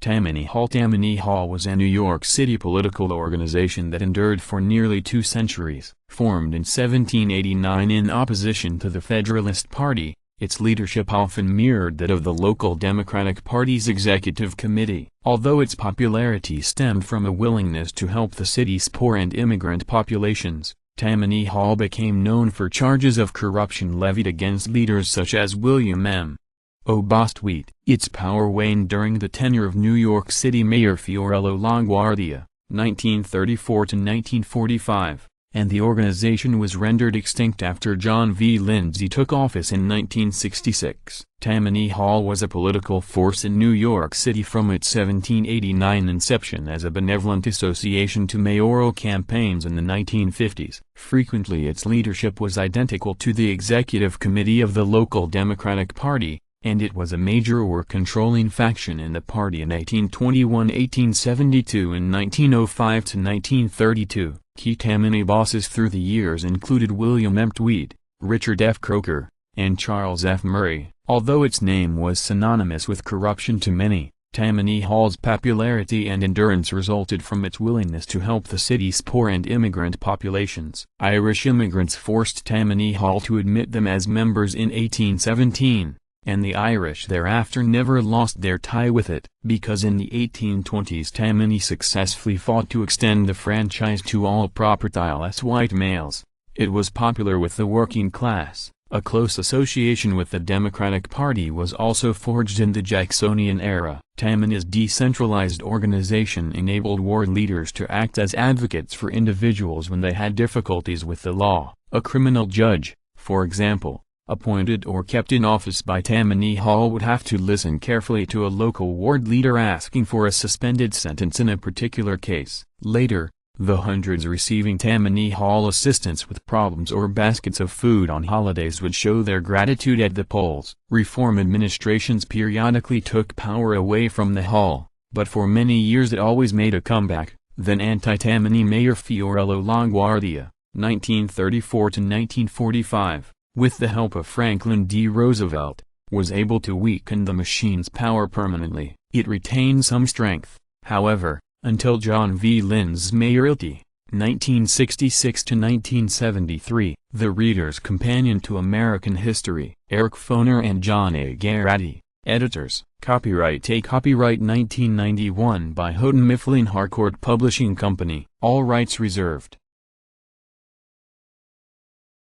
Tammany Hall. Tammany Hall was a New York City political organization that endured for nearly 2 centuries. Formed in 1789 in opposition to the Federalist Party, its leadership often mirrored that of the local Democratic Party's executive committee. Although its popularity stemmed from a willingness to help the city's poor and immigrant populations, Tammany Hall became known for charges of corruption levied against leaders such as William M. Bostwiet. Its power waned during the tenure of New York City Mayor Fiorello LaGuardia, 1934 to 1945, and the organization was rendered extinct after John V. Lindsay took office in 1966. Tammany Hall was a political force in New York City from its 1789 inception as a benevolent association to mayoral campaigns in the 1950s. Frequently its leadership was identical to the executive committee of the local Democratic Party, and it was a major or controlling faction in the party in 1821, 1872 and 1905 to 1932. Key Tammany bosses through the years included William M. Tweed, Richard F. Croker, and Charles F. Murray. Although its name was synonymous with corruption to many, Tammany Hall's popularity and endurance resulted from its willingness to help the city's poor and immigrant populations. Irish immigrants forced Tammany Hall to admit them as members in 1817. And the Irish thereafter never lost their tie with it, because in the 1820s Tammany successfully fought to extend the franchise to all propertyless white males. It was popular with the working class. A close association with the Democratic Party was also forged in the Jacksonian era. Tammany's decentralized organization enabled ward leaders to act as advocates for individuals when they had difficulties with the law. A criminal judge, for example, appointed or kept in office by Tammany Hall would have to listen carefully to a local ward leader asking for a suspended sentence in a particular case. Later, the hundreds receiving Tammany Hall assistance with problems or baskets of food on holidays would show their gratitude at the polls. Reform administrations periodically took power away from the Hall, but for many years it always made a comeback. Then anti-Tammany Mayor Fiorello LaGuardia, 1934 to 1945. With the help of Franklin D. Roosevelt, was able to weaken the machine's power permanently. It retained some strength, however, until John V. Lindsay's mayoralty, 1966 to 1973. The Reader's Companion to American History. Eric Foner and John A. Garrity, editors. Copyright 1991 by Houghton Mifflin Harcourt Publishing Company. All rights reserved.